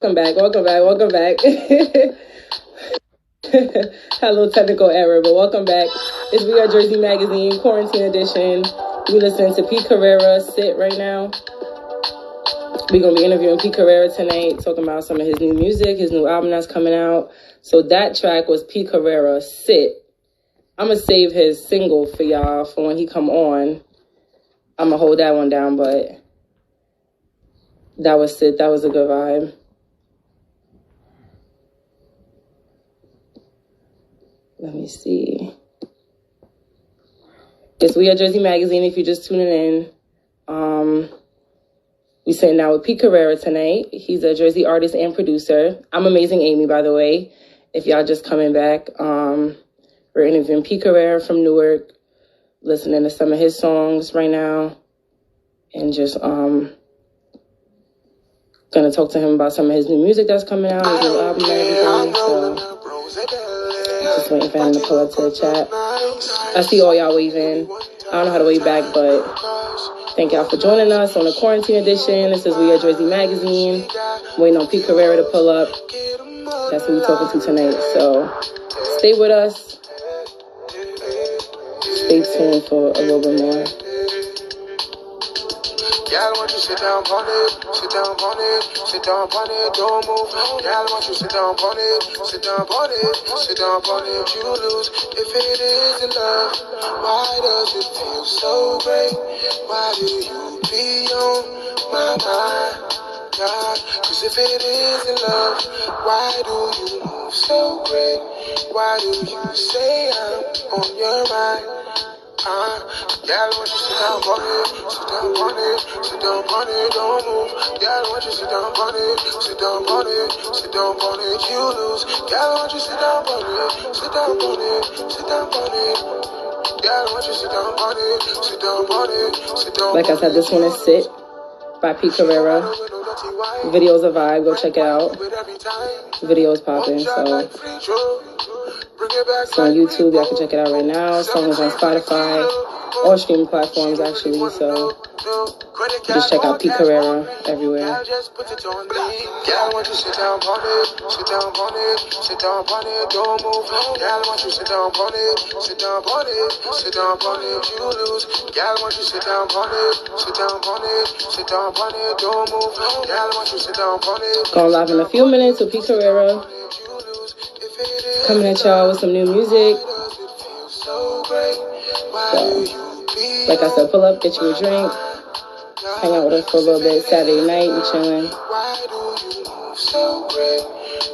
Welcome back, welcome back, welcome back. Had a little technical error, but welcome back. It's We Are Jersey Magazine, Quarantine Edition. We listening to Pete Carrera, Sit right now. We're going to be interviewing Pete Carrera tonight, talking about some of his new music, his new album that's coming out. So that track was Pete Carrera, Sit. I'm going to save his single for y'all for when he come on. I'm going to hold that one down, but that was Sit. That was a good vibe. Let me see. It's We Are Jersey Magazine if you're just tuning in. We sitting down with Pete Carrera tonight. He's a Jersey artist and producer. I'm Amazing Amy, by the way, if y'all just coming back. We're interviewing Pete Carrera from Newark, listening to some of his songs right now, and just gonna talk to him about some of his new music that's coming out, his new album and everything. So just waiting for him to pull up to the chat. I see all y'all waving. I don't know how to wave back, but thank y'all for joining us on the Quarantine Edition. This is We Are Jersey Magazine. Waiting on Pete Carrera to pull up. That's who we're talking to tonight. So stay with us. Stay tuned for a little bit more. Y'all want you sit down on it, sit down on it, sit down on it, don't move. Y'all want you sit down on it, sit down on it, sit down on it, you lose. If it isn't love, why does it feel so great? Why do you be on my mind? God, cause if it isn't love, why do you move so great? Why do you say I'm on your mind? Y'all want you sit down on it, sit down on it, sit down on it, don't move. Y'all want you sit down on it, sit down on it, sit down on it, you lose. Y'all want you sit down on it, sit down on it, sit down on it. Y'all want you sit down on it, sit down on it, sit down on it. Like I said, this one is Sit by Pete Carrera. Video's a vibe, go check it out. Video's popping, so it's on YouTube. Y'all can check it out right now. Song is on Spotify, all streaming platforms actually. So just check out Pete Carrera everywhere. Y'all want you sit down on it, sit down on it, sit down on it, don't move. Y'all want you sit down on it, sit down on it, sit down on it, you lose. Y'all want you sit down on it, sit down on it, sit down on it, don't move. Y'all want you sit down on it. Going live in a few minutes with Pete Carrera. Coming at y'all with some new music. So, like I said, pull up, get you a drink, hang out with us for a little bit. Saturday night, we chilling. Why do you move so great?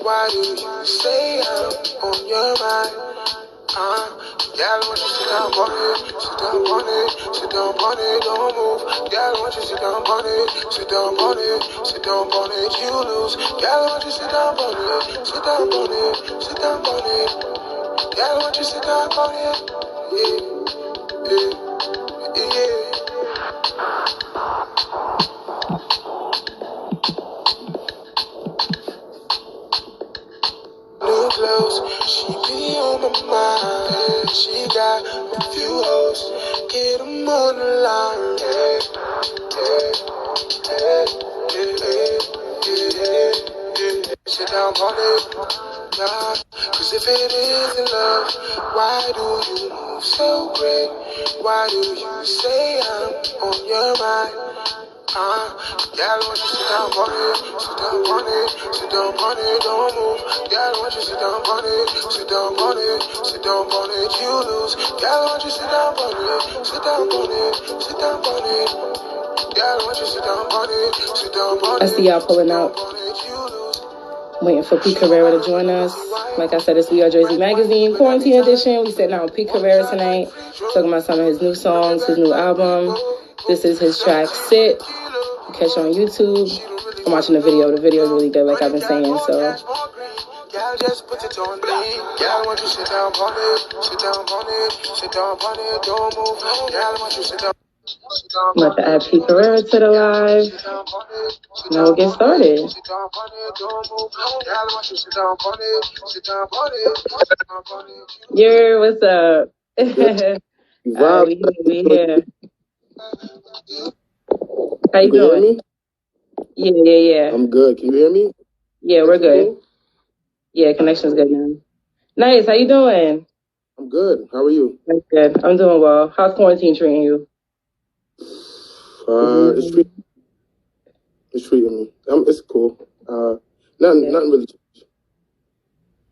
Why do you say I'm on your mind? Y'all want you sit down on it, sit down on it, sit down on it, don't move. Y'all want you sit down on it, sit down on it, sit down on it, you lose. Y'all want you sit down on it, sit down on it, sit down on it. Y'all want you sit down on it, yeah, yeah, yeah. New clothes, she be on my mind. She got a few hoes, get them on the line. Yeah, yeah, yeah, yeah, yeah, yeah. Sit down on it, nah. Cause if it isn't love, why do you move so great? Why do you say I'm on your mind? Y'all want you sit down on it, sit down on it, sit down on it, don't move. Y'all want you sit down on it, sit down on it, sit down on it, you lose. Y'all want you sit down on it, sit down on it, sit down on it. Y'all want you sit down on it, sit down on it. I see y'all pulling up. Waiting for Pete Carrera to join us. Like I said, it's We Are Jersey Magazine, Quarantine Edition. We sitting down with Pete Carrera tonight, talking about some of his new songs, his new album. This is his track, Sit. Catch on YouTube. I'm watching the video. The video is really good, like I've been saying. So Y'all just put it on me. Y'all want you sit down on it, sit down on it, sit down on it, don't move. Y'all want you sit down. I'm about to add Pete Carrera to the live. Now we'll get started. Yeah, what's up? We here. How you doing? Me? Yeah. I'm good. Can you hear me? Yeah, we're good. Yeah, connection's good now. Nice. How you doing? I'm good. How are you? That's good. I'm doing well. How's quarantine treating you? It's treating me. It's cool. Nothing really.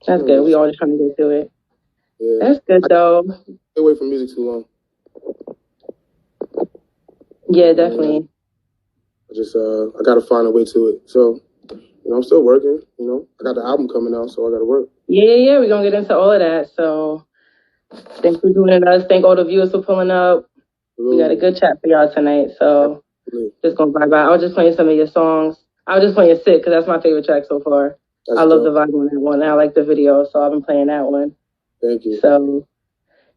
That's good. We all just trying to get through it. Yeah. That's good though. Stay away from music too long. Yeah, definitely. I gotta find a way to it. So, I'm still working. I got the album coming out, so I gotta work. Yeah. We're gonna get into all of that. So thanks for joining us. Thank all the viewers for pulling up. We got a good chat for y'all tonight. So just gonna vibe out. I was just playing some of your songs. I was just playing Sit because that's my favorite track so far. I love the vibe on that one. I like the video, so I've been playing that one. Thank you. So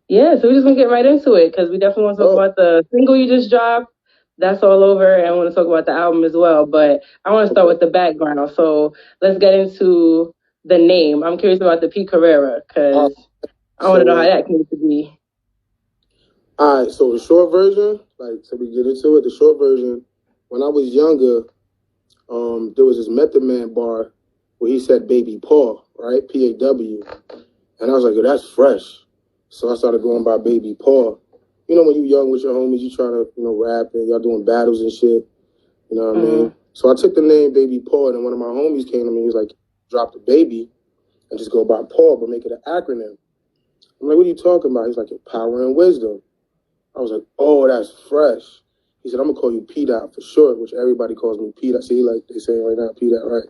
yeah, so we're just gonna get right into it because we definitely want to talk about the single you just dropped. That's all over, and I want to talk about the album as well. But I want to start with the background. So let's get into the name. I'm curious about the P. Carrera because I want to know how that came to be. All right, so the short version, so we get into it. The short version, when I was younger, there was this Method Man bar where he said "Baby Paw," right? P-A-W, and I was like, "Yo, that's fresh." So I started going by Baby Paw. When you young with your homies, you trying to rap and y'all doing battles and shit. You know what I mean? So I took the name Baby Paw, and one of my homies came to me. He was like, "Drop the baby and just go by Paw, but make it an acronym." I'm like, "What are you talking about?" He's like, "Power and wisdom." I was like, "Oh, that's fresh." He said, "I'm gonna call you P Dot for short," which everybody calls me P Dot. See, like they say right now, P Dot, right?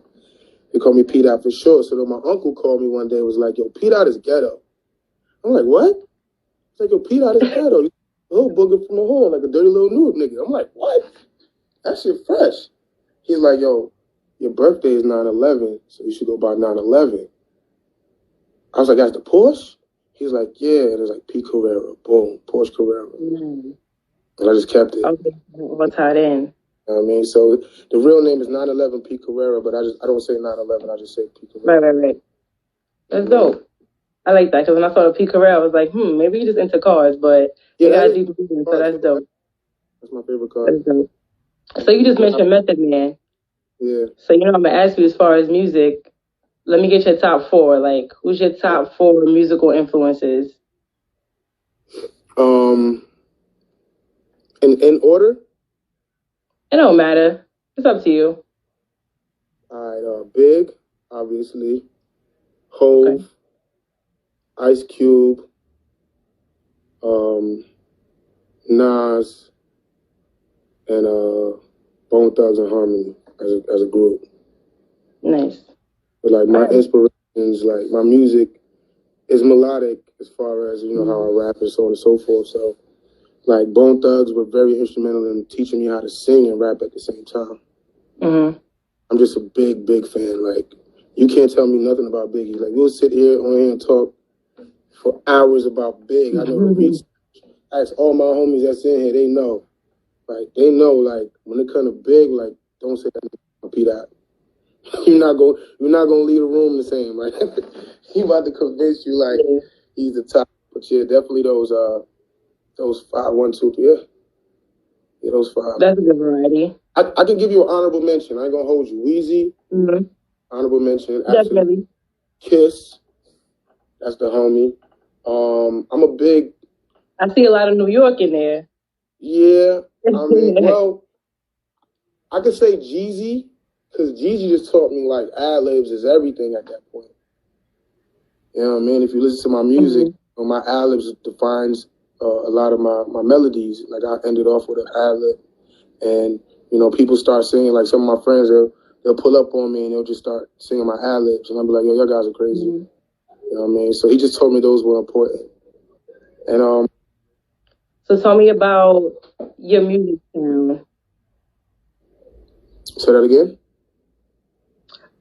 They call me P Dot for short. So then my uncle called me one day and was like, "Yo, P Dot is ghetto." I'm like, "What?" He's like, "Yo, P Dot is ghetto. You little booger from the hood, like a dirty little nude nigga." I'm like, "What? That shit fresh." He's like, "Yo, your birthday is 9/11, so you should go by 9/11. I was like, "That's the Porsche?" He's like, "Yeah." And it was like P Carrera, boom, Porsche Carrera. And I just kept it. Okay, we'll tie it in. You know what I mean? So the real name is 9/11 P Carrera, but I don't say 9/11. I just say P Carrera. Right. That's dope. I like that because when I saw the P Carrera, I was like, maybe you just into cars, but you got a deep reason, so that's dope. That's my favorite car. That's dope. So you just mentioned Method Man. Yeah. So I'm gonna ask you as far as music. Let me get your top 4. Like, who's your top 4 musical influences? In order? It don't matter. It's up to you. All right. Big, obviously. Hove. Ice Cube. Nas. And Bone Thugs and Harmony as a group. Nice. But like my inspirations, like my music is melodic as far as how I rap and so on and so forth. So like Bone Thugs were very instrumental in teaching me how to sing and rap at the same time. I'm just a big fan. Like you can't tell me nothing about Biggie. Like we'll sit here on here and talk for hours about Big. I know the beats. Ask all my homies that's in here, they know. Like they know, like when it comes to Big, like don't say that repeat that. You're not gonna leave the room the same, right? He about to convince you like he's the top. But yeah, definitely those 5, 1, 2, 3. Yeah, those 5. That's a good variety. I can give you an honorable mention. I ain't gonna hold you. Wheezy, honorable mention. Absolutely. Kiss, that's the homie. I'm a big. I see a lot of New York in there. Yeah, I mean, well, I could say Jeezy, because Jeezy just taught me like ad-libs is everything at that point. You know what I mean? If you listen to my music, my ad-libs defines a lot of my melodies. Like I ended off with an ad-lib, and people start singing. Like some of my friends, they'll pull up on me and they'll just start singing my ad-libs, and I'll be like, "Yo, y'all guys are crazy." You know what I mean? So he just told me those were important. And so tell me about your music sound. Say that again?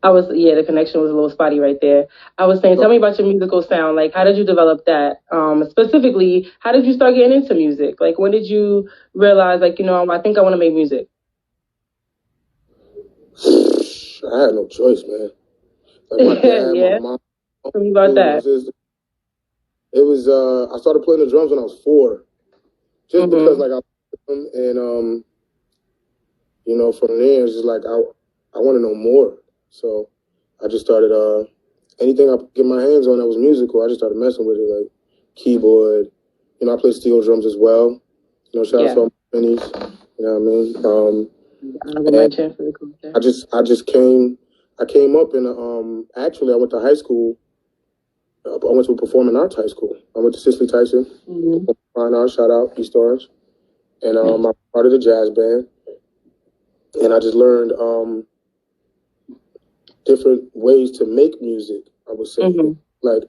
The connection was a little spotty right there. I was saying, tell me about your musical sound. Like, how did you develop that? Specifically, how did you start getting into music? Like, when did you realize, like, I think I want to make music? I had no choice, man. Like my dad, my mom. Tell me about that. It was, I started playing the drums when I was 4. Just because, like, I and, from there, it's just like, I want to know more. So I just started anything I could get my hands on that was musical. I just started messing with it, like keyboard. You know, I play steel drums as well. You know, shout out to all my minis. You know what I mean? I just came up in actually I went to high school. I went to a performing arts high school. I went to Cicely Tyson. Fine arts, shout out East Orange. And I'm part of the jazz band. And I just learned different ways to make music, I would say. Like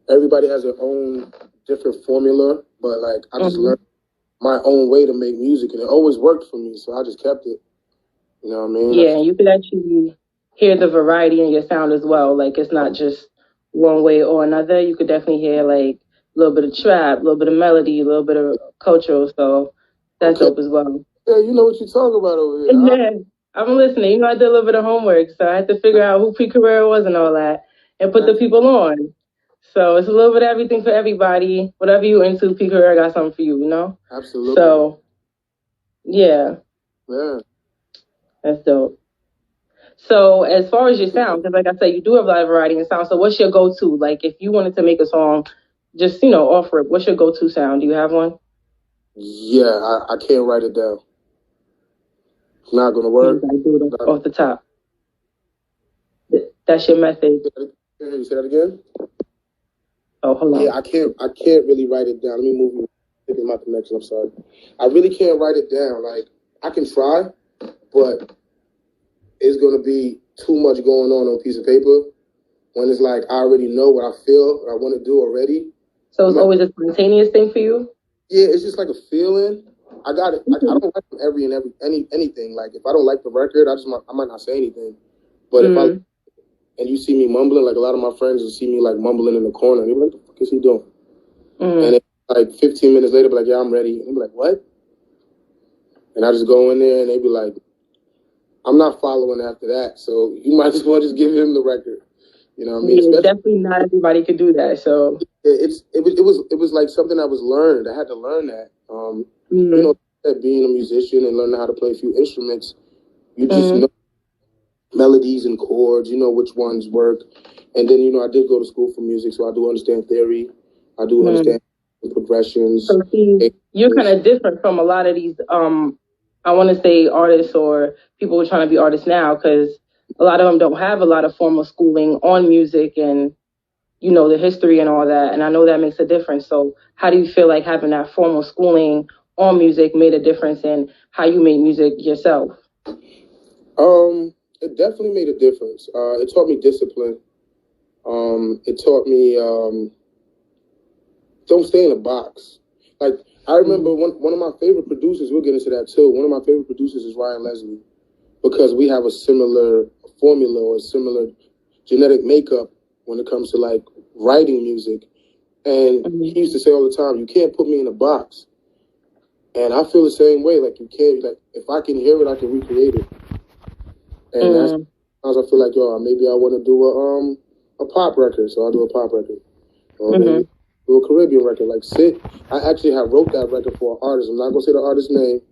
everybody has their own different formula, but like I just learned my own way to make music, and it always worked for me, so I just kept it. You know what I mean? Yeah, you could actually hear the variety in your sound as well. Like it's not just one way or another. You could definitely hear like a little bit of trap, a little bit of melody, a little bit of cultural. So that's dope as well. Yeah, you know what you're talking about over here. Yeah, I'm listening. You know, I did a little bit of homework, so I had to figure out who P. Carrera was and all that, and put the people on. So it's a little bit of everything for everybody. Whatever you into, P. Carrera got something for you. You know. Absolutely. So, yeah. Yeah. That's dope. So as far as your sound, because like I said, you do have a lot of variety in sound. So what's your go-to? Like if you wanted to make a song, just, offer it. What's your go-to sound? Do you have one? Yeah, I can't write it down. It's not going to work. You do it off the top. That's your method. Can you say that again? Oh, hold on. Yeah, I can't really write it down. Let me move you. Taking my connection. I'm sorry. I really can't write it down. Like I can try, but it's going to be too much going on a piece of paper when it's like I already know what I feel, what I want to do already. So it's always a spontaneous thing for you? Yeah, it's just like a feeling. I got it. I don't like anything. Like if I don't like the record, I might not say anything. But if I and you see me mumbling, like a lot of my friends will see me like mumbling in the corner, and they're like, "What the fuck is he doing?" And it's like 15 minutes later, be like, "Yeah, I'm ready." And they be like, "What?" And I just go in there, and they be like, "I'm not following after that, so you might as well just give him the record." You know what I mean? Yeah, definitely not everybody could do that. So it was like something I was learned. I had to learn that. You know, that being a musician and learning how to play a few instruments, you just know melodies and chords. You know which ones work. And then I did go to school for music, so I do understand theory. I do understand progressions. So see, you're kind of different from a lot of these. I want to say artists or people who are trying to be artists now, because a lot of them don't have a lot of formal schooling on music and the history and all that. And I know that makes a difference. So how do you feel like having that formal schooling on music made a difference in how you make music yourself? It definitely made a difference. It taught me discipline. It taught me don't stay in a box. Like I remember one of my favorite producers. We'll get into that too. One of my favorite producers is Ryan Leslie, because we have a similar formula or similar genetic makeup when it comes to like writing music. And he used to say all the time, "You can't put me in a box." And I feel the same way. Like you can't. Like if I can hear it, I can recreate it. And that's sometimes I feel like, maybe I want to do a pop record, so I'll do a pop record. Or maybe do a Caribbean record. Like Sid, I actually have wrote that record for an artist. I'm not gonna say the artist's name.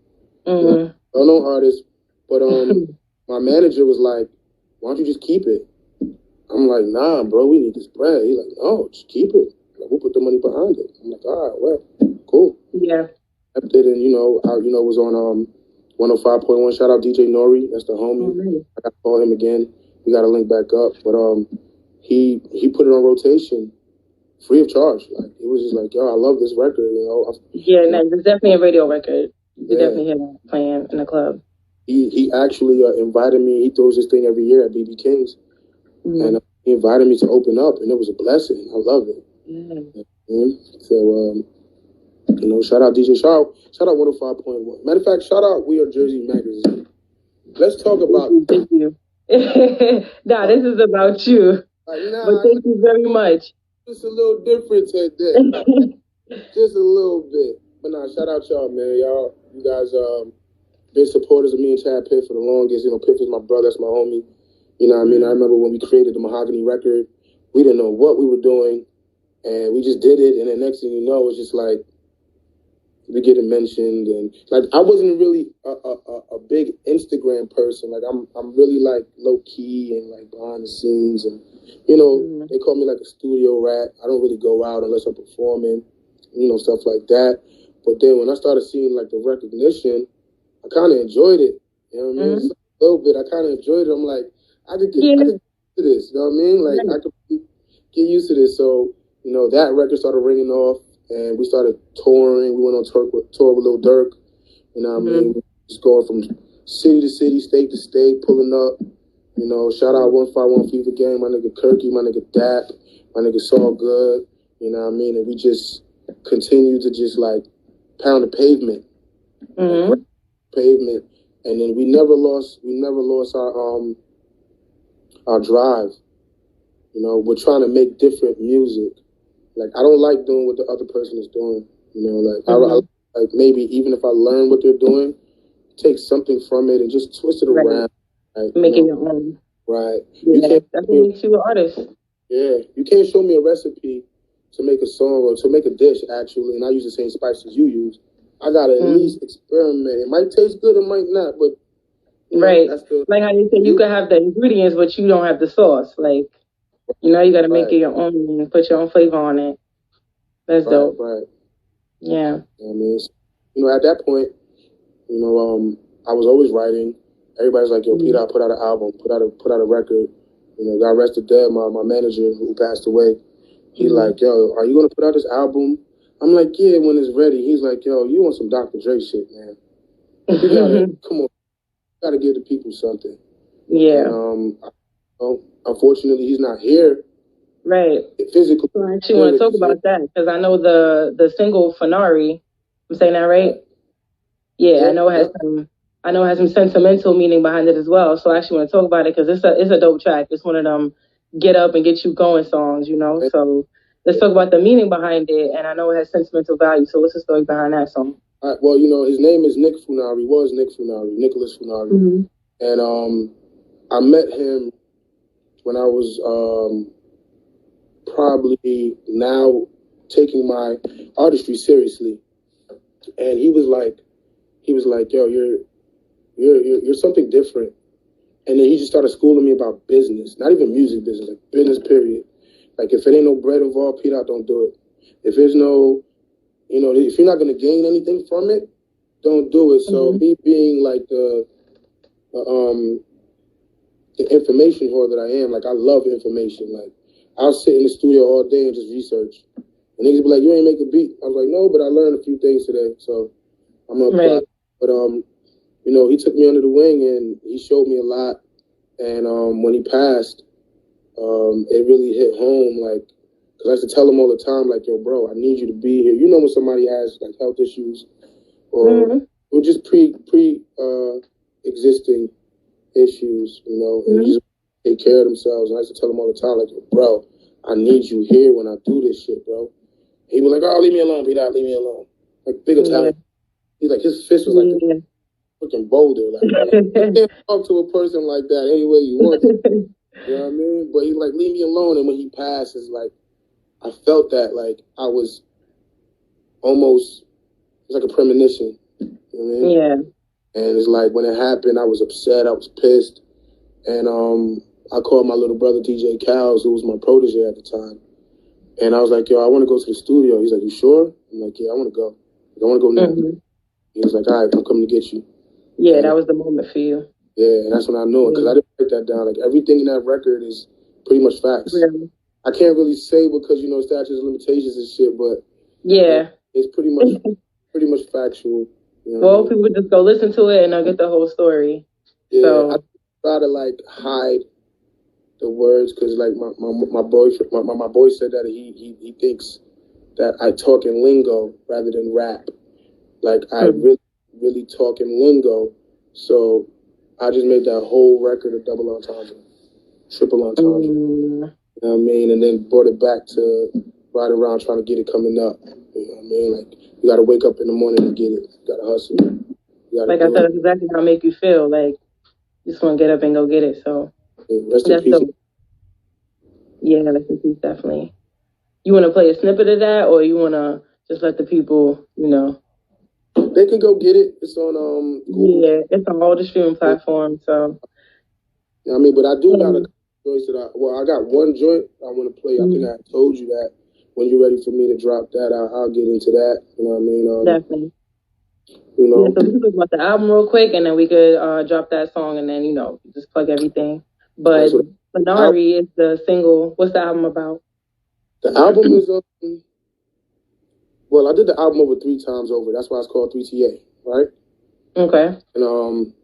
I don't know artist, but my manager was like, "Why don't you just keep it?" I'm like, "Nah, bro, we need this bread." He's like, "No, just keep it. Like, we'll put the money behind it." I'm like, "All right, well, cool." Yeah. I did, and I was on 105.1. Shout out DJ Nori, that's the homie. I got to call him again. We got to link back up, but he put it on rotation, free of charge. Like it was just like, "Yo, I love this record." Yeah, no, it's definitely a radio record. You definitely hear that playing in the club. He actually invited me. He throws this thing every year at BB King's, and he invited me to open up, and it was a blessing. I love it. So shout out DJ, shout out 105.1. Matter of fact, shout out We Are Jersey Magazine. Let's talk about. Thank you. Nah, this is about you. But thank you very much. Just a little difference at that. Just a little bit. But nah, shout out y'all, man. You guys been supporters of me and Chad Pitt for the longest. Pitt is my brother, that's my homie. You know what I mean? I remember when we created the Mahogany record, we didn't know what we were doing, and we just did it, and the next thing you know, it's just like we getting mentioned, and like I wasn't really a big Instagram person. Like I'm really like low key and like behind the scenes, and they call me like a studio rat. I don't really go out unless I'm performing, stuff like that. But then when I started seeing like the recognition, I kind of enjoyed it. You know what I mean? Just a little bit. I kind of enjoyed it. I'm like, I could get used to this. You know what I mean? Like I could get used to this. So that record started ringing off. And we started touring. We went on tour with Lil Durk. You know what I mean? Just going from city to city, state to state, pulling up. Shout out 151 Fever Gang, my nigga Kirky, my nigga Dap, my nigga Saul Good. You know what I mean? And we just continued to just like pound the pavement. Pavement. And then we never lost our drive. We're trying to make different music. Like, I don't like doing what the other person is doing. I like maybe even if I learn what they're doing, take something from it and just twist it around. Right? Make it your own. Right. Yeah, that's what makes you an artist. Yeah. You can't show me a recipe to make a song or to make a dish, actually, and I use the same spices you use. I got to at least experiment. It might taste good, it might not, but... That's like how you say you can have the ingredients, but you don't have the sauce. Like... you got to make it your own and put your own flavor on it. That's dope. Right. Yeah. I mean, at that point, I was always writing. Everybody's like, yo, Peter, put out an album, put out a record. God rest the dead, my manager who passed away. He's like, yo, are you going to put out this album? I'm like, yeah, when it's ready. He's like, yo, you want some Dr. Dre shit, man. You gotta, come on. You got to give the people something. Yeah. And, unfortunately, he's not here. Right. Physically. So I actually want to talk about that because I know the single Funari. I'm saying that right? Yeah, I know it has some sentimental meaning behind it as well. So I actually want to talk about it because it's a dope track. It's one of them get up and get you going songs, So let's talk about the meaning behind it, and I know it has sentimental value. So what's the story behind that song? All right, well, his name is Nick Funari. Was Nick Funari, Nicholas Funari, and I met him when I was probably now taking my artistry seriously, and he was like, yo, you're something different. And then he just started schooling me about business, not even music business, like business period. Like if it ain't no bread involved, Peter, don't do it. If there's no, if you're not gonna gain anything from it, don't do it. So me being like the information whore that I am, like I love information. Like I'll sit in the studio all day and just research. And niggas be like, you ain't make a beat. I was like, no, but I learned a few things today, so I'm gonna apply. But he took me under the wing and he showed me a lot. And when he passed, it really hit home. Like, cause I used to tell him all the time, like, yo, bro, I need you to be here. When somebody has like health issues or just existing issues, and just take care of themselves. And I used to tell him all the time, like, yo, bro, I need you here when I do this shit, bro. He was like, oh, leave me alone, Peter, leave me alone. Like, big Italian. He's like, his fist was like a freaking boulder. Like, you can't talk to a person like that any way you want to. You know what I mean? But he's like, leave me alone. And when he passed, it's like, I felt that, like, I was almost, it's like a premonition. You know what I mean? Yeah. And it's like, when it happened, I was upset, I was pissed. And I called my little brother, DJ Cowles, who was my protege at the time. And I was like, yo, I want to go to the studio. He's like, you sure? I'm like, yeah, I want to go. I want to go now. He was like, all right, I'm coming to get you. Yeah, and that was the moment for you. Yeah, and that's when I knew it, because I didn't write that down. Like, everything in that record is pretty much facts. Really? I can't really say because, statutes of limitations and shit, but it's pretty much factual. Well, people just go listen to it and they'll get the whole story. Yeah, so I try to, like, hide the words because, like, my boy said that he thinks that I talk in lingo rather than rap. Like, I really talk in lingo. So I just made that whole record a double entendre, triple entendre. You know what I mean? And then brought it back to right around trying to get it coming up. You know what I mean? Like, you got to wake up in the morning and get it. You got to hustle. Like I said, that's exactly how it make you feel. Like, you just want to get up and go get it. So rest in peace. Yeah, rest in peace, definitely. You want to play a snippet of that, or you want to just let the people, They can go get it. It's on Google. Yeah, it's on all the streaming platforms. So. I mean, but I do got a joints that I got one joint I want to play. I think I told you that when you're ready for me to drop that, I'll get into that. You know what I mean? Definitely. You know. Yeah, so we can talk about the album real quick, and then we could drop that song, and then just plug everything. But Funari is the single. What's the album about? The album is well, I did the album over 3 times over. That's why it's called 3TA, right? Okay. And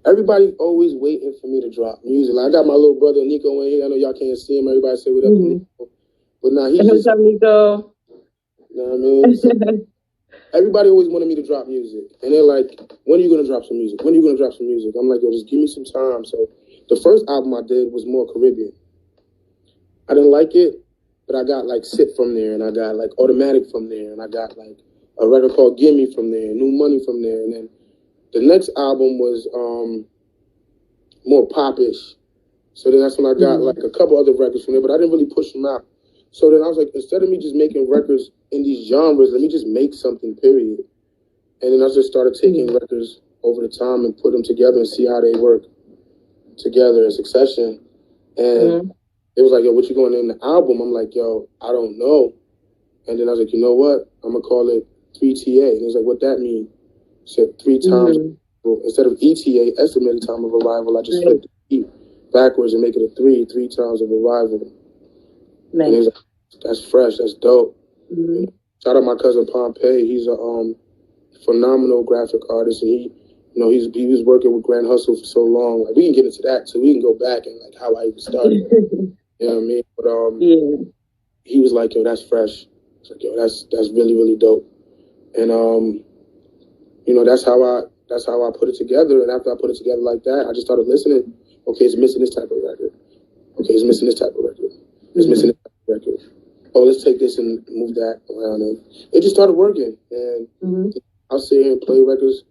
everybody always waiting for me to drop music. Like, I got my little brother Nico in here. I know y'all can't see him. Everybody say what up to Nico. But now he's just... Nico. You know what I mean? So, everybody always wanted me to drop music. And they're like, when are you going to drop some music? When are you going to drop some music? I'm like, yo, just give me some time. So the first album I did was more Caribbean. I didn't like it, but I got like Sit from there, and I got like Automatic from there, and I got like a record called Gimme from there, New Money from there. And then the next album was more popish. So then that's when I got like a couple other records from there, but I didn't really push them out. So then I was like, instead of me just making records in these genres, let me just make something, period. And then I just started taking records over the time and put them together and see how they work together in succession. And it was like, yo, what you going to name the album? I'm like, yo, I don't know. And then I was like, you know what? I'm going to call it 3TA. And he was like, what that mean? I said 3 times. Instead of ETA, estimated time of arrival, I just flipped the E backwards and make it a 3 times of arrival. Nice. And he was like, that's fresh, that's dope. Shout out my cousin Pompey. He's a phenomenal graphic artist, and he was working with Grand Hustle for so long. Like, we can get into that too. We can go back and like how I even started. You know what I mean? But he was like, yo, that's fresh. It's like, yo, that's really, really dope. And that's how I put it together. And after I put it together like that, I just started listening. Okay, it's missing this type of record. Okay, it's missing this type of record. It's missing this type of record. Oh, let's take this and move that around. And it just started working. And I'll sit here and play records,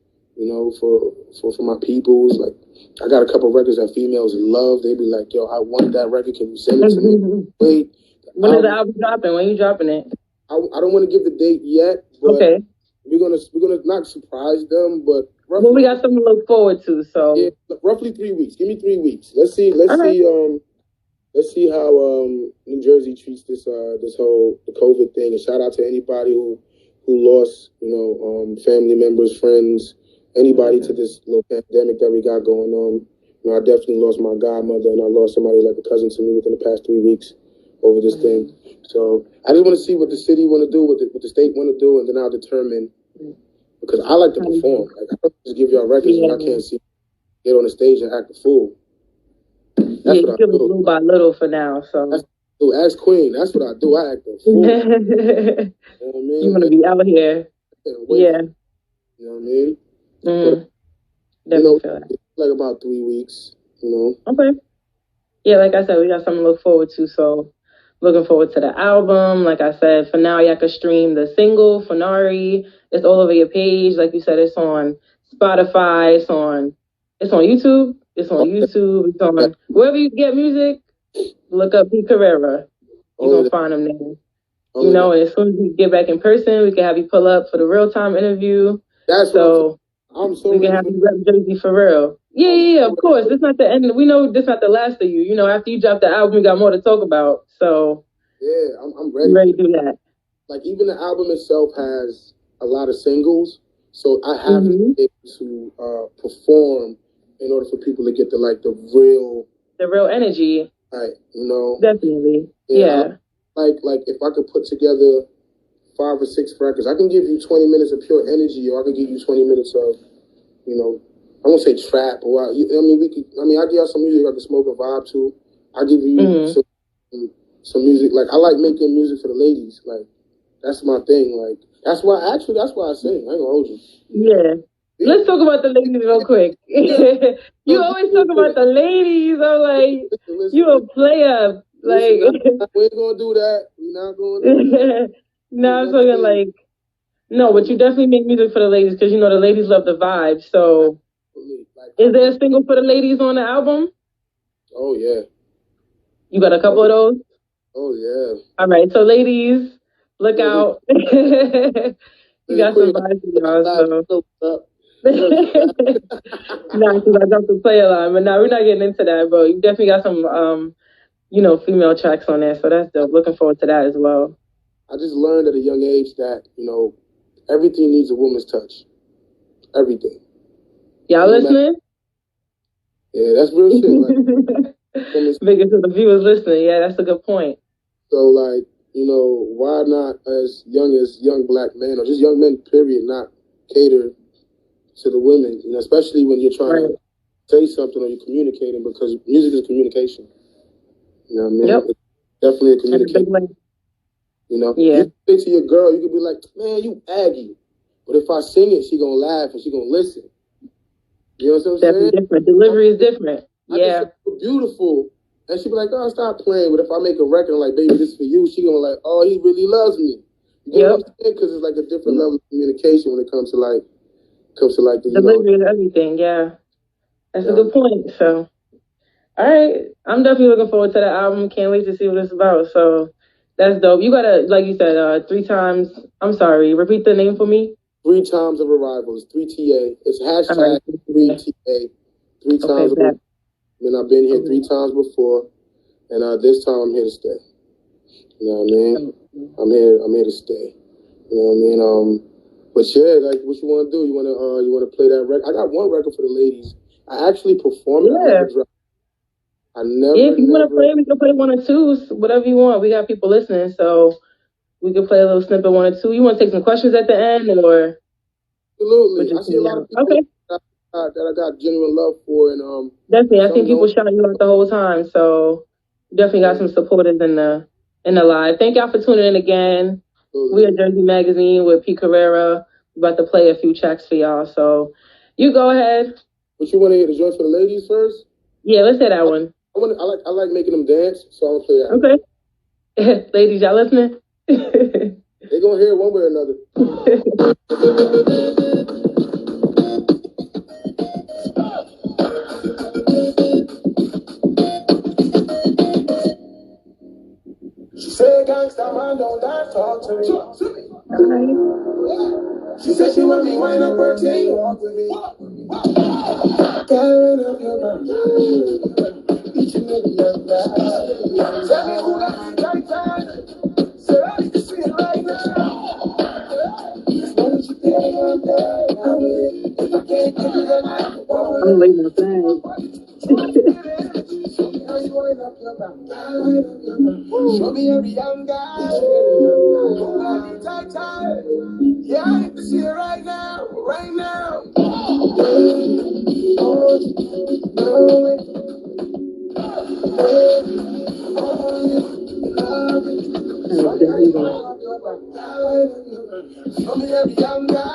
for my peoples. Like, I got a couple records that females love. They be like, yo, I want that record. Can you send it to me? Wait. When is the album dropping? When are you dropping it? I don't want to give the date yet, but we're gonna not surprise them, but roughly, we got something to look forward to. So yeah, roughly 3 weeks. Give me 3 weeks. Let's see how New Jersey treats this whole the COVID thing. And shout out to anybody who lost family members, friends, anybody to this little pandemic that we got going on. I definitely lost my godmother, and I lost somebody like a cousin to me within the past 3 weeks over this thing. So I just want to see what the city want to do, what the state want to do, and then I'll determine. Because I like to perform. Like, I don't just give y'all records and I can't get on the stage and act a fool. That's what I do. Little by little for now. So ask Queen. That's what I do. I act a fool. You know what I mean? You want to be out here. Yeah. You know what I mean? Definitely. It's like about 3 weeks, Okay. Yeah, like I said, we got something to look forward to. So looking forward to the album. Like I said, for now, y'all can stream the single, Funari. It's all over your page. Like you said, it's on Spotify. It's on YouTube. It's on YouTube. It's on wherever you get music. Look up P. Carrera. You're going to find him there. And as soon as we get back in person, we can have you pull up for the real-time interview. That's so we can have you rep Jersey for real. Yeah, of course. It's not the end. We know this not the last of you. After you drop the album, we got more to talk about. So yeah, I'm ready. I'm ready to do that. Like, even the album itself has a lot of singles, so I have to be able to perform in order for people to get the real energy. Right, Definitely. Yeah. Like if I could put together 5 or 6 records, I can give you 20 minutes of pure energy, or I can give you 20 minutes of, I won't say trap, or I'll give y'all some music I can smoke a vibe to. I'll give you some music. Like, I like making music for the ladies. Like, that's my thing. Like, that's why I sing. I ain't gonna hold you. Yeah. Let's talk about the ladies real quick. You always talk about the ladies. I'm like, you a player. Like, we ain't gonna do that. We're not gonna do that. No, I'm talking like, no, but you definitely make music for the ladies because the ladies love the vibe. So, is there a single for the ladies on the album? Oh yeah. You got a couple of those? Oh yeah. All right, so ladies, look out. You got some vibes, y'all. So. Nah, because I dropped the play a lot, but no, we're not getting into that. But you definitely got some, female tracks on there, so that's dope. Looking forward to that as well. I just learned at a young age that everything needs a woman's touch. Everything. Y'all listening? Yeah, that's real shit. Like, making sure the viewers listening. Yeah, that's a good point. So, why not as young black men or just young men, period, not cater to the women, especially when you're trying to say something or you're communicating, because music is communication. You know what I mean? Yep. It's definitely a communication. Yeah. You say to your girl, you could be like, man, you Aggie. But if I sing it, she gonna laugh and she gonna listen. You know what I'm saying? Different. Delivery is different. I just say, beautiful. And she be like, oh, stop playing. But if I make a record like, baby, this is for you, she gonna like, oh, he really loves me. You know what I'm saying? Because it's like a different level of communication when it comes to the delivery is everything. Yeah, that's a good point. So, all right, I'm definitely looking forward to the album. Can't wait to see what it's about. So that's dope. You gotta, like you said, 3 times. I'm sorry. Repeat the name for me. 3 times of arrivals. 3TA. It's hashtag 3TA. 3 times. Okay, I mean, I've been here 3 times before, and this time I'm here to stay. You know what I mean? I'm here to stay. You know what I mean? But yeah, like, what you want to do? You want to play that record? I got one record for the ladies. I actually perform it. I never. Yeah, if you want to play, we can play 1 or 2, whatever you want. We got people listening, so we can play a little snippet 1 or 2. You want to take some questions at the end, or? Absolutely. I see a lot of people that I got genuine love for, and definitely, I think people shouting you out the whole time, so definitely got some supporters in the live. Thank y'all for tuning in again. We are Jersey Magazine with P. Carrera. We're about to play a few tracks for y'all, so you go ahead. What you want to hear? The joint for the ladies first? Yeah, let's hear that one. I like making them dance, so I'm gonna play that. Okay. Ladies, y'all listening? They gonna hear it one way or another. She said, gangsta man, don't talk to me. She said she want me wind up her thing. Walk with me. Carrying up your body. Each and every young guy. Tell me who got me tight. Said I need to see it right now. As long as you stay on there, I'm with it. If I can't give you that night, I'm waiting to play. Show me every young guy. Who got me tight. Yeah, I need to see it right now. Right now. Show me every young guy.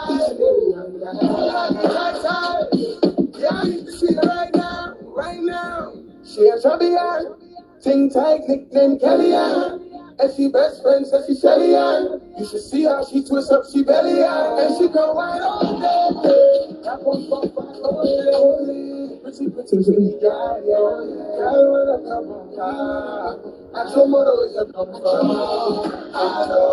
Yeah, I need to see it right now. Right now. She a champion. Ting tight, nickname Kellyanne. And she best friend says she Shelly-Ann. You should see how she twists up, she belly-Ann. And she go right on there. That one fuck back on there. Pretty guy, yeah. Girl, wanna come on. At your mother, where you come from? I know.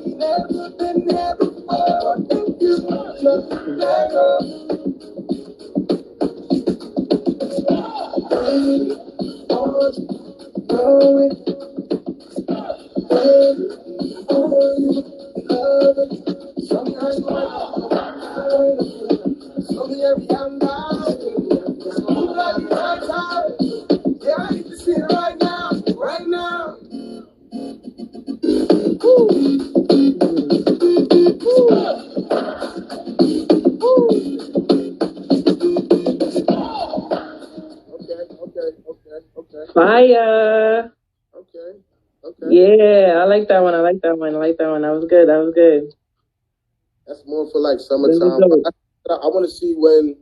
Never been there before. If you just let go. Fire. Okay. Yeah, I like that one. That was good. That's more for like summertime. I want to see when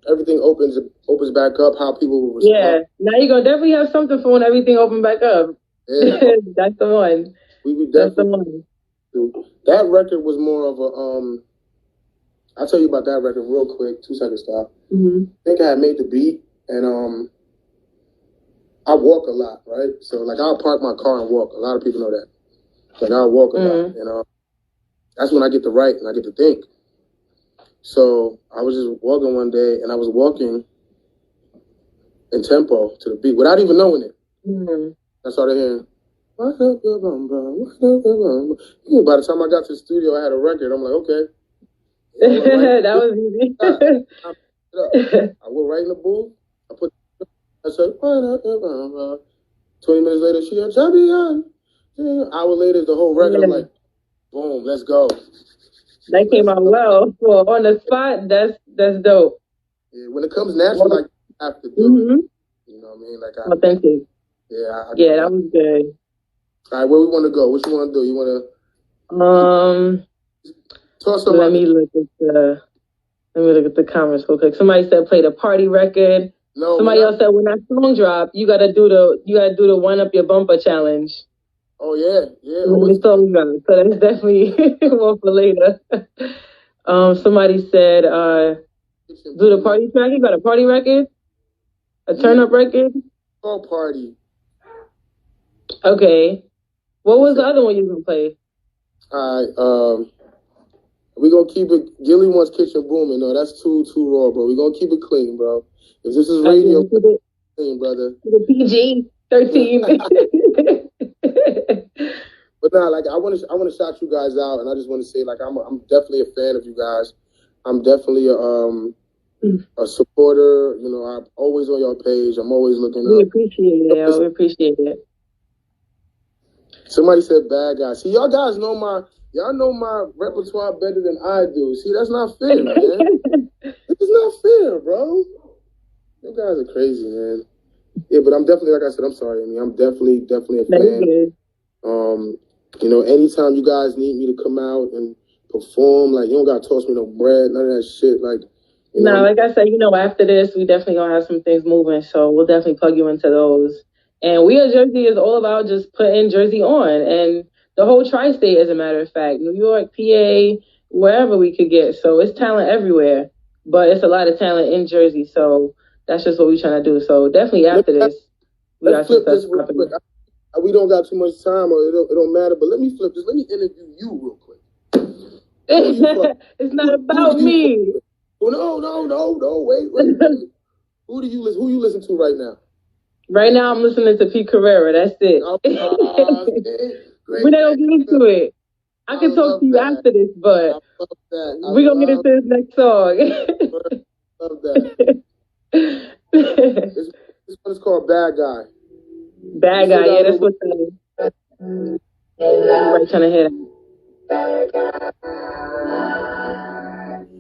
everything opens back up, how people will respond. Yeah, now you're going to definitely have something for when everything opens back up. Yeah. That's the one. That's the one. That record was more of a, I'll tell you about that record real quick. 2 seconds, stop. Mm-hmm. I think I had made the beat, and I walk a lot, right? So, like, I'll park my car and walk. A lot of people know that. Like, I'll walk a lot, that's when I get to write and I get to think. So I was just walking one day, and I was walking in tempo to the beat without even knowing it. Mm-hmm. I started hearing, "What up, your bum bum? What up, your bum bum?" By the time I got to the studio, I had a record. I'm like, okay. That was easy. I went right in the booth. I said, "What up, your bum bum?" 20 minutes later, she a champion. An hour later, the whole record. I'm like, boom, let's go. That came out well. Well, on the spot, that's dope. Yeah, when it comes natural, like, I have to do it. You know what I mean? Like, authentic. Yeah, that was good. All right, where we want to go? What you want to do? You want to toss something? Let me look at the comments real quick. Somebody said play the party record. No. Somebody else said when that song drop, you gotta do the one up your bumper challenge. Oh yeah. When the song drop, so that's definitely one for later. Somebody said do the party track. You got a party record, a turn up record. Oh, party. Okay. What was the other one you gonna play? All right. We're gonna keep it. Gilly wants Kitchen Booming. No, that's too raw, bro. We're gonna keep it clean, bro. If this is radio, clean, brother. The PG-13. But nah, like I want to shout you guys out, and I just want to say, like, I'm definitely a fan of you guys. I'm definitely a supporter. You know, I'm always on your page. I'm always looking up. We appreciate it. We appreciate it. Somebody said bad guy. See, y'all know my repertoire better than I do. See, that's not fair, man. It's not fair, bro. You guys are crazy, man. Yeah, but I'm definitely, like I said, I'm sorry. I mean, I'm definitely a fan. You know, anytime you guys need me to come out and perform, like, you don't gotta toss me no bread, none of that shit. Like, like I said, after this, we definitely gonna have some things moving, so we'll definitely plug you into those. And We Are Jersey is all about just putting Jersey on, and the whole tri-state, as a matter of fact, New York, PA, wherever we could get. So it's talent everywhere, but it's a lot of talent in Jersey. So that's just what we're trying to do. So definitely after this, we got some stuff happening. We don't got too much time, or it don't matter. But let me flip this. Let me interview you real quick. It's not about me. No. Wait. Who you listen to right now? Right now, I'm listening to Pete Carrera. That's it. We're not gonna get into it. I can talk to you after this, but we're gonna get into this next song. Love that. This one is called Bad Guy. Bad Guy, yeah, that's what everybody's trying to hit.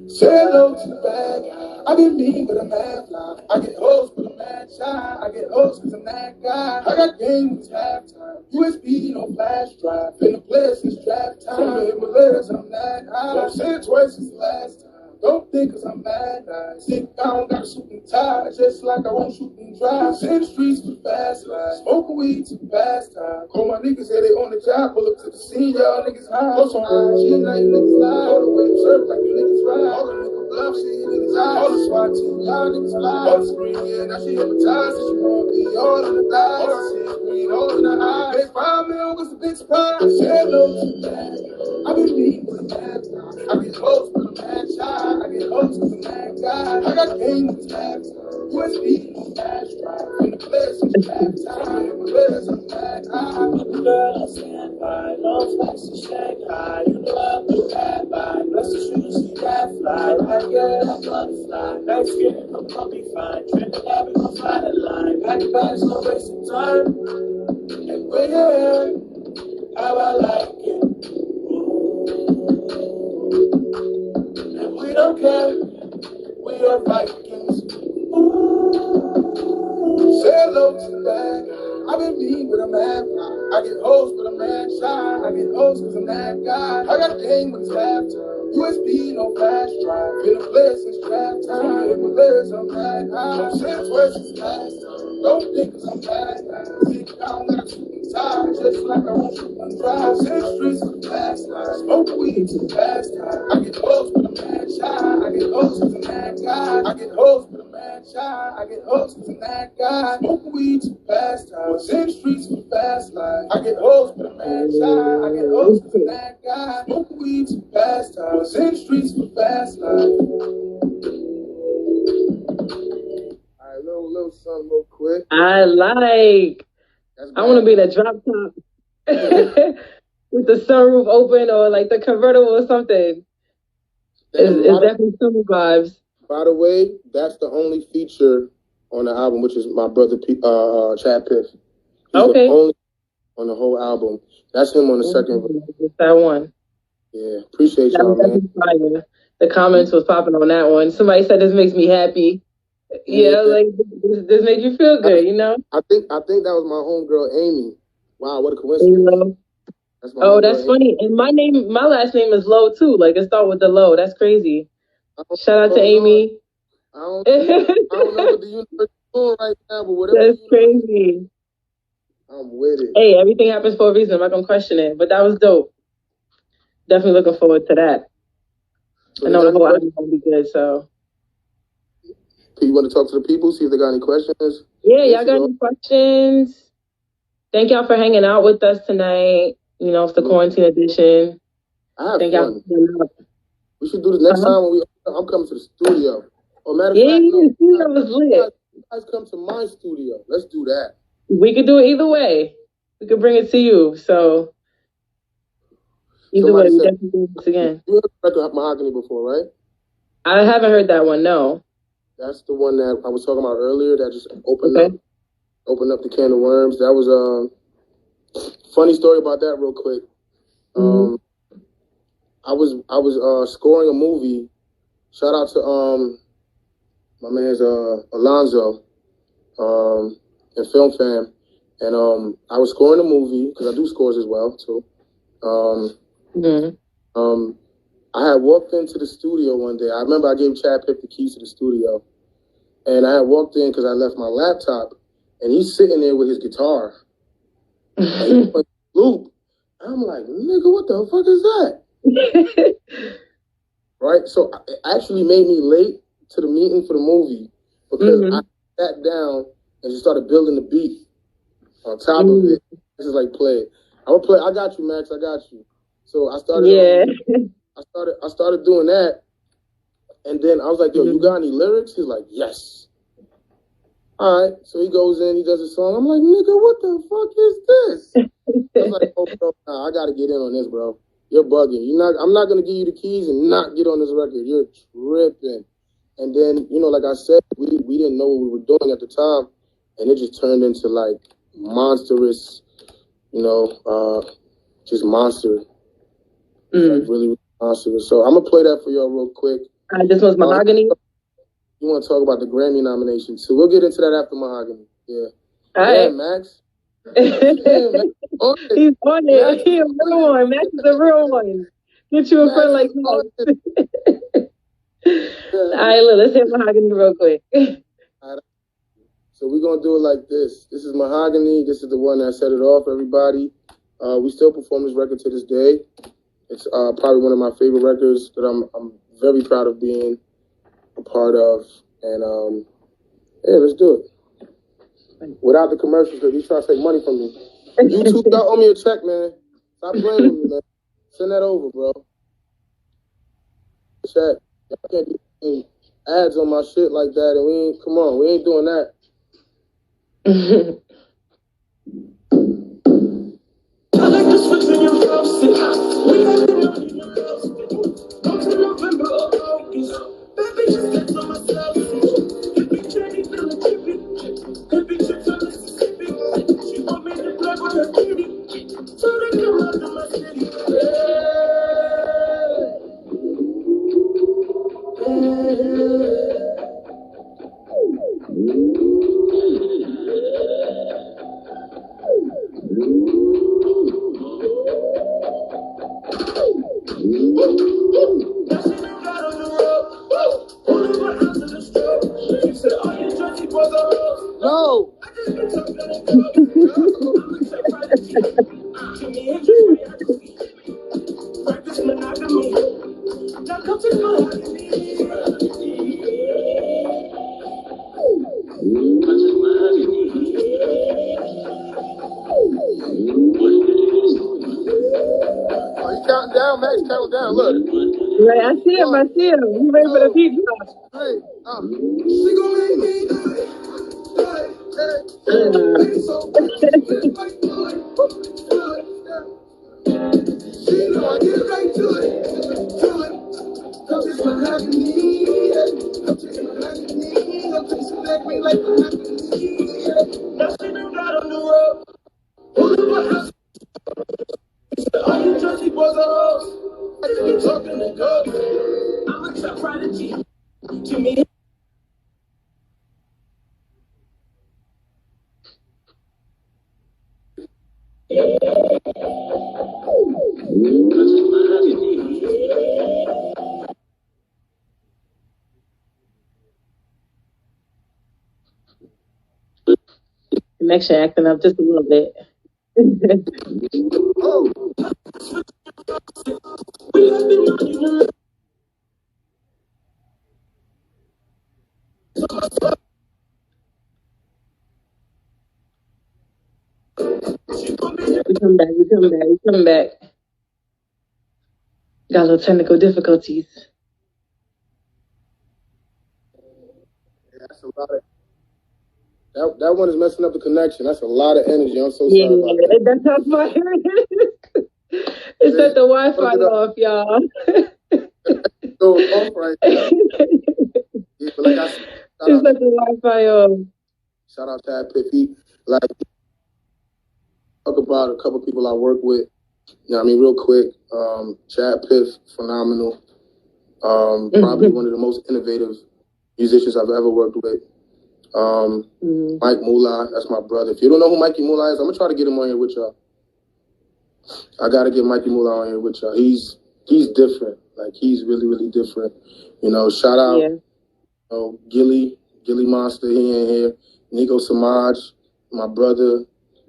Say hello to the bad guy. I get mean, but I'm mad fly. I get hoes, but I'm mad shy. I get hoes, cause I'm that guy. I got game when it's halftime. USB, no flash drive. Been a player since draft time. So hit my letters, I'm that high. Don't say it twice since the last time. Don't think cause I'm mad. Think I don't got a suit and tie. Just like I won't shoot and drive. In the streets for fast life. Smoking weed to past time. Call my niggas, say they on the job. Pull up to the scene, y'all niggas high. Post on IG, like niggas lie. All the way to surf like you niggas ride. All the niggas bluff, see niggas high. All the SWAT team, y'all niggas fly. On the screen, yeah, now she hypnotized. She wanna be all in the thighs. All I see is green, all in the eyes. Big 5 mil was a big surprise. Say hello to the bad guy. I be mean with a mad guy. I get close with a mad shy. I get close with a mad guy. I got game with tabs. USB, no flash drive. In the place, it's bad time. In the place, I'm mad high. Girl, I stand by. No flex in Shanghai. You know I'm the bad vibe. Bless the shoes, see that fly. Right, girl, I'm butterfly. Nice skin, I'm puppy fine. Trend the lab, we gon' fly the line. Pack your bags, no wasting time. And we're here, how I like it. And we don't care, we are Vikings. Say hello to the bag. I been mean, but I'm mad. I get hoes, but I'm mad shy. I get hoes, cause I'm that guy. I got game when it's halftime. USB, no flash drive. Been a player since draft time. In my legs, I'm mad high. Don't say it twice since last time. Don't think cause I'm mad. Think I don't got a suit and tie. Just like I won't shoot and drive. Say the streets for the fast life. Smoke weed to the fast time. I get hoes, but I'm mad shy. I get hoes, cause I'm that guy. I get hoes, but I'm mad shy. I get hoes, cause I'm that guy. Smoke weed to the fast time. Was in the streets for fast life. I get hoes for the man child. I get hoes for that guy. Smoke weed for fast time. Was in the streets for fast life. Alright, little something real quick. I like. I want to be in a drop top with the sunroof open or like the convertible or something. It's definitely summer vibes. By the way, that's the only feature on the album, which is my brother Chad Piff. He's okay. the only on the whole album. That's him on the second. It's that one. Yeah, appreciate y'all, man. Fire. The comments was popping on that one. Somebody said this makes me happy. Yeah, like this makes you feel good, you know. I think that was my homegirl Amy. Wow, what a coincidence. That's funny. And my last name is Low too. Like it starts with the Low. That's crazy. Shout out to Amy. I don't know what the universe is doing right now, but whatever. That's crazy. I'm with it. Hey, everything happens for a reason. I'm not gonna question it, but that was dope. Definitely looking forward to that. So I know the whole album gonna be good. So. You want to talk to the people, see if they got any questions? Yeah, y'all got any questions? Thank y'all for hanging out with us tonight. You know, it's the quarantine edition. I have fun. We should do this next time when I'm coming to the studio. Or matter of fact, the studio was lit. You guys come to my studio. Let's do that. We could do it either way. We could bring it to you. So either way, we definitely do this again. You heard the record Mahogany before, right? I haven't heard that one. No. That's the one that I was talking about earlier. That just opened up the can of worms. That was a funny story about that, real quick. I was scoring a movie. Shout out to my man's Alonzo and Film Fam, and I was scoring a movie because I do scores as well too. I had walked into the studio one day. I remember I gave Chad Piff the keys to the studio. And I had walked in because I left my laptop. And he's sitting there with his guitar. And he's playing loop. I'm like, nigga, what the fuck is that? Right? So it actually made me late to the meeting for the movie. Because I sat down and just started building the beat on top of it. This is like, play it. I'm going to play. I got you, Max. I got you. So I started... I started doing that, and then I was like, yo, you got any lyrics? He's like, yes. All right, so he goes in, he does a song. I'm like, nigga, what the fuck is this? I was like, oh, bro, nah, I got to get in on this, bro. You're bugging. I'm not going to give you the keys and not get on this record. You're tripping. And then, you know, like I said, we didn't know what we were doing at the time, and it just turned into, like, monstrous, you know, just monster. Like, really monstrous. So I'm going to play that for y'all real quick. This was Mahogany. You want to talk about the Grammy nomination, too. We'll get into that after Mahogany. Yeah. All right. Max. He's on it. He's a real one. Max is a real one. Get you a friend like me. All right, look, let's hit Mahogany real quick. So we're going to do it like this. This is Mahogany. This is the one that set it off, everybody. We still perform this record to this day. It's probably one of my favorite records that I'm very proud of being a part of. And, yeah, let's do it. Without the commercials, because he's trying to take money from me. YouTube, y'all owe me a check, man. Stop playing with me, man. Send that over, bro. Check. Y'all can't do any ads on my shit like that, and we ain't doing that. I like the switch in your house. We got the money in your house. Go to November or August. Baby, just text on myself. Hit me, Jenny, feeling trippy. Hit me, chips on Mississippi. She want me to play with her kitty. So they come out to my city. No! counting down. Max counting down. Look. Right, I see him. You ready for the beat drop? Three. She gon' make me do it. She know I get right to it. Come taste my agony. Come taste my agony. Come taste my agony like my agony. Now she done got on the road. Pull up my house. All you Jersey boys are hoes. I think you're talking to go. I'm a trap prodigy. Jimmy. Connection acting up just a little bit. Oh. We come back. Got a little technical difficulties. Yeah, that's a lot of that one is messing up the connection. That's a lot of energy. I'm so sorry about that. That's not my It's set the Wi-Fi off, y'all. Going off right now. Yeah, but like I said, it's set the Wi-Fi off. Shout out to that Piffy. Like, talk about a couple people I work with. You know what I mean, real quick. Chad Piff, phenomenal. Probably one of the most innovative musicians I've ever worked with. Mike Mullah, that's my brother. If you don't know who Mikey Mullah is, I'm gonna try to get him on here with y'all. I gotta get Mikey Mullah on here with y'all. He's different. Like, he's really, really different. You know, shout out, you know, Gilly Monster, he ain't here. Nico Samaj, my brother.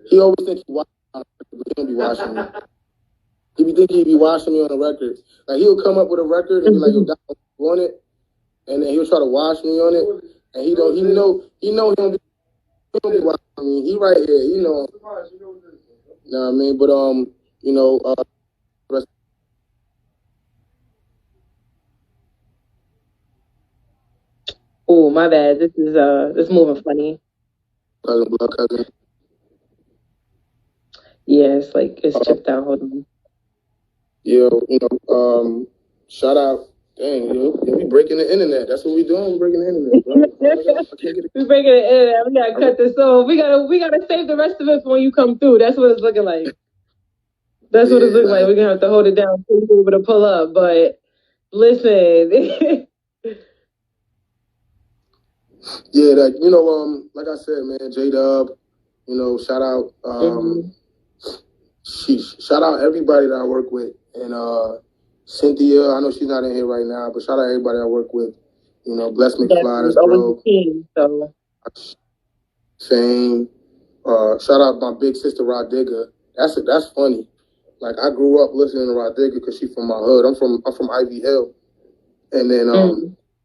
He always thinks he watching me, but he don't be watching me. He be thinking he be watching me on the record. Like, he'll come up with a record and be like, yo, Doc, you want it? And then he'll try to watch me on it. And he don't be watching me. He right here, you know. You know what I mean? But you know, oh, my bad. This is moving funny. Blood cousin. Yeah, it's like it's chipped out. Hold on. Yeah, you know, shout out. Dang, we breaking the internet. That's what we doing. We're breaking the internet, bro. We're breaking the internet. We gotta cut this off. We gotta save the rest of it for when you come through. That's what it's looking like. That's what it's looking like. We're gonna have to hold it down so we're able to pull up. But listen. Yeah, like, you know, like I said, man, J-Dub, you know, shout out shout out everybody that I work with. And Cynthia, I know she's not in here right now, but shout out everybody I work with. You know, Bless McFly, that's bro. So. Fame. Shout out my big sister Rod Digger. That's funny. Like, I grew up listening to Rod Digger because she's from my hood. I'm from Ivy Hill. And then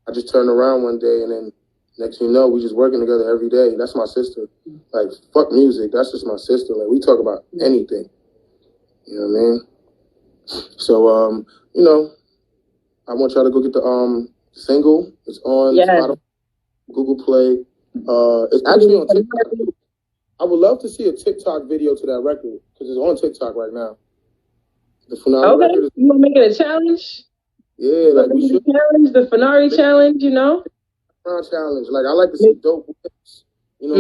I just turned around one day, and then next thing you know, we just working together every day. That's my sister. Like, fuck music. That's just my sister. Like, we talk about anything. You know what I mean? So, you know, I want y'all to go get the single. It's on Spotify, Google Play. It's actually on TikTok. I would love to see a TikTok video to that record because it's on TikTok right now. The Funari record. You want to make it a challenge? Yeah, like we should. Challenge, the Funari challenge, you know? Challenge. Like, I like to see dope whips, you know,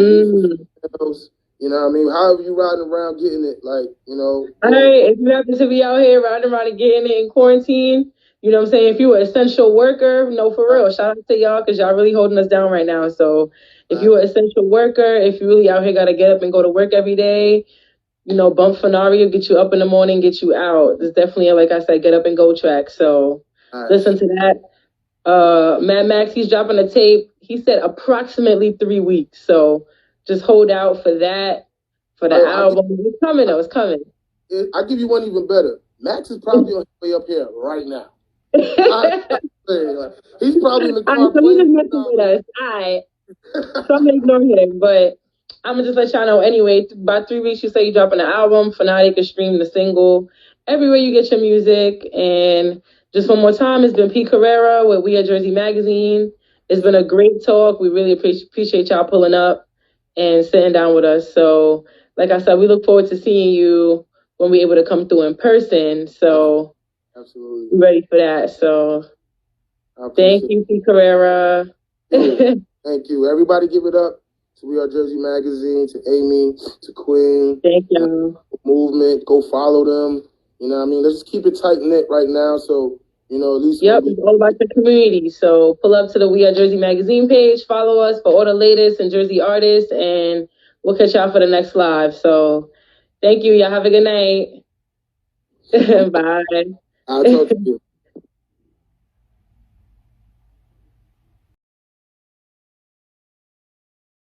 you know what I mean? However you riding around getting it, like, you know. All right, if you happen to be out here riding around and getting it in quarantine, you know what I'm saying? If you're an essential worker, no, for real, shout out to y'all because y'all really holding us down right now. So if you're an essential worker, if you really out here got to get up and go to work every day, you know, bump Funari will get you up in the morning, get you out. It's definitely, like I said, get up and go track. So listen to that. Mad Max, he's dropping a tape. He said approximately 3 weeks. So just hold out for that, for the album. It's coming, though. It's coming. I'll give you one even better. Max is probably on his way up here right now. He's probably in the car. So he's just messing with us. All right. So I'm going to ignore him. But I'm going to just let y'all know anyway. About 3 weeks, you say you're dropping an album. Funari can stream the single. everywhere you get your music. And just one more time, it's been P. Carrera with We Are Jersey Magazine. It's been a great talk. We really appreciate y'all pulling up and sitting down with us. So, like I said, we look forward to seeing you when we're able to come through in person. So, absolutely, we're ready for that. So, thank you, P. Carrera. Thank you. Everybody give it up to We Are Jersey Magazine, to Amy, to Queen. Thank you. Movement. Go follow them. You know what I mean? Let's just keep it tight-knit right now. So, you know, at least... Yep, it's all about the community. So pull up to the We Are Jersey Magazine page. Follow us for all the latest and Jersey artists. And we'll catch y'all for the next live. So thank you. Y'all have a good night. Bye. I'll talk to you.